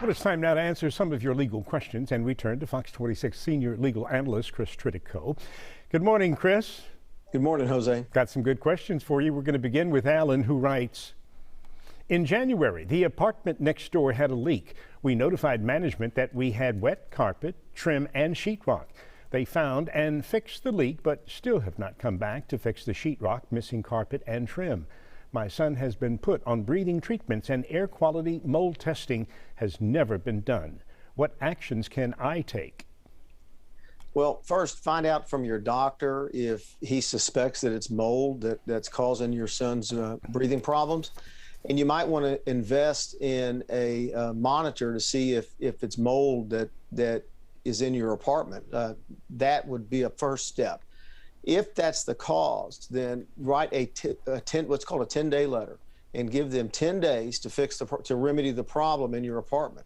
Well, it's time now to answer some of your legal questions, and we turn to Fox 26 senior legal analyst Chris Tritico. Good morning, Chris. Good morning, Jose. Got some good questions for you. We're going to begin with Alan, who writes, in January, the apartment next door had a leak. We notified management that we had wet carpet, trim, and sheetrock. They found and fixed the leak, but still have not come back to fix the sheetrock, missing carpet, and trim. My son has been put on breathing treatments, and air quality mold testing has never been done. What actions can I take? Well, first, find out from your doctor if he suspects that it's mold that's causing your son's breathing problems. And you might want to invest in a monitor to see if it's mold that is in your apartment. That would be a first step. If that's the cause, then write what's called a 10-day letter and give them 10 days to remedy the problem in your apartment.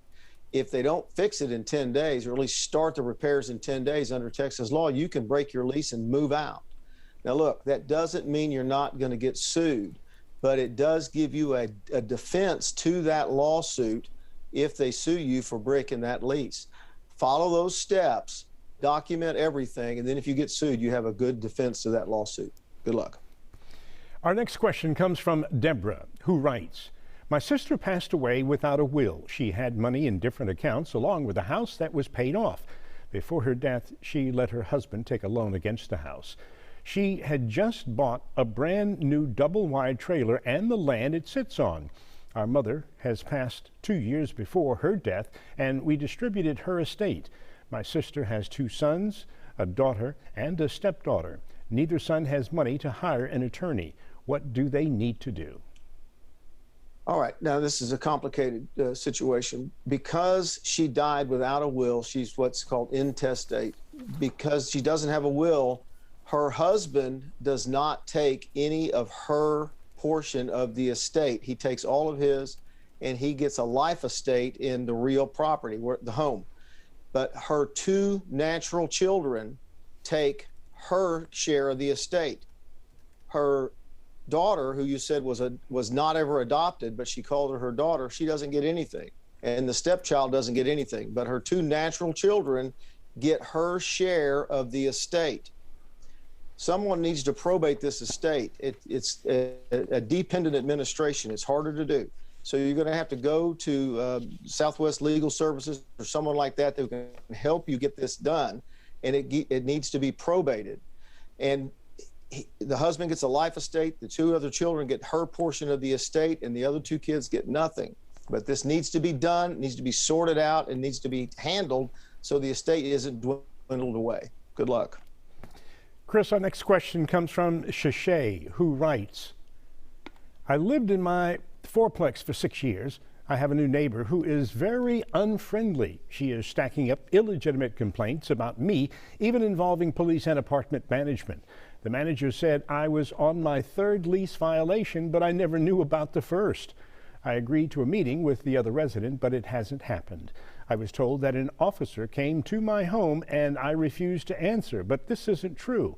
If they don't fix it in 10 days, or at least start the repairs in 10 days under Texas law, you can break your lease and move out. Now, look, that doesn't mean you're not going to get sued, but it does give you a defense to that lawsuit if they sue you for breaking that lease. Follow those steps. Document everything, and then if you get sued, you have a good defense to that lawsuit. Good luck. Our next question comes from Deborah, who writes, my sister passed away without a will. She had money in different accounts along with a house that was paid off. Before her death, she let her husband take a loan against the house. She had just bought a brand new double-wide trailer and the land it sits on. Our mother has passed 2 years before her death, and we distributed her estate. My sister has 2 sons, a daughter, and a stepdaughter. Neither son has money to hire an attorney. What do they need to do? All right. Now, this is a complicated situation. Because she died without a will, she's what's called intestate. Because she doesn't have a will, her husband does not take any of her portion of the estate. He takes all of his, and he gets a life estate in the real property, the home. But her 2 natural children take her share of the estate. Her daughter, who you said was not ever adopted, but she called her daughter, she doesn't get anything. And the stepchild doesn't get anything. But her 2 natural children get her share of the estate. Someone needs to probate this estate. It's a dependent administration. It's harder to do. So you're going to have to go to Southwest Legal Services or someone like that who can help you get this done, and it needs to be probated. And the husband gets a life estate, the 2 other children get her portion of the estate, and the other 2 kids get nothing. But this needs to be done, it needs to be sorted out, and needs to be handled so the estate isn't dwindled away. Good luck. Chris, our next question comes from Shashay, who writes, I lived in my 4-plex for 6 years. I have a new neighbor who is very unfriendly. She is stacking up illegitimate complaints about me, even involving police and apartment management. The manager said I was on my 3rd lease violation, but I never knew about the 1st. I agreed to a meeting with the other resident, but it hasn't happened. I was told that an officer came to my home and I refused to answer, but this isn't true.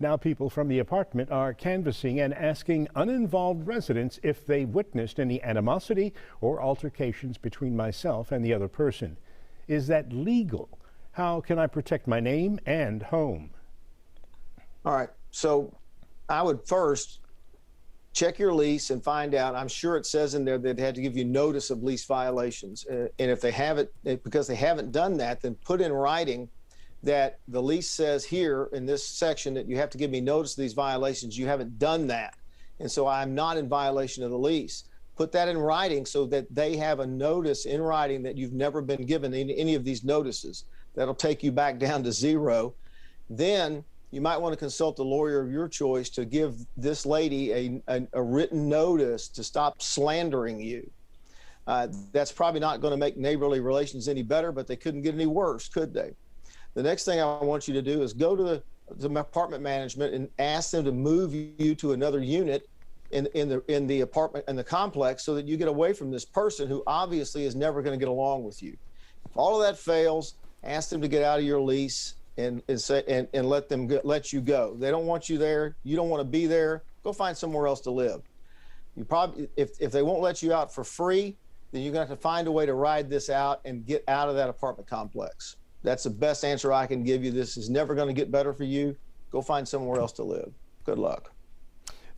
Now people from the apartment are canvassing and asking uninvolved residents if they witnessed any animosity or altercations between myself and the other person. Is that legal? How can I protect my name and home? All right. So I would first check your lease and find out. I'm sure it says in there that they had to give you notice of lease violations. And if they haven't, because they haven't done that, then put in writing that the lease says here in this section that you have to give me notice of these violations. You haven't done that. And so I'm not in violation of the lease. Put that in writing so that they have a notice in writing that you've never been given any of these notices. That'll take you back down to 0. Then you might want to consult a lawyer of your choice to give this lady a written notice to stop slandering you. That's probably not going to make neighborly relations any better, but they couldn't get any worse, could they? The next thing I want you to do is go to the apartment management and ask them to move you to another unit in the apartment and the complex so that you get away from this person who obviously is never going to get along with you. If all of that fails, ask them to get out of your lease and let you go. They don't want you there. You don't want to be there. Go find somewhere else to live. You probably, if they won't let you out for free, then you're going to have to find a way to ride this out and get out of that apartment complex. That's the best answer I can give you. This is never going to get better for you. Go find somewhere else to live. Good luck.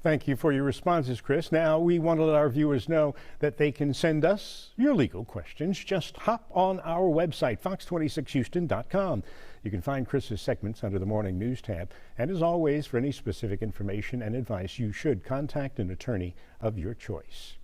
Thank you for your responses, Chris. Now, we want to let our viewers know that they can send us your legal questions. Just hop on our website, fox26houston.com. You can find Chris's segments under the Morning News tab. And as always, for any specific information and advice, you should contact an attorney of your choice.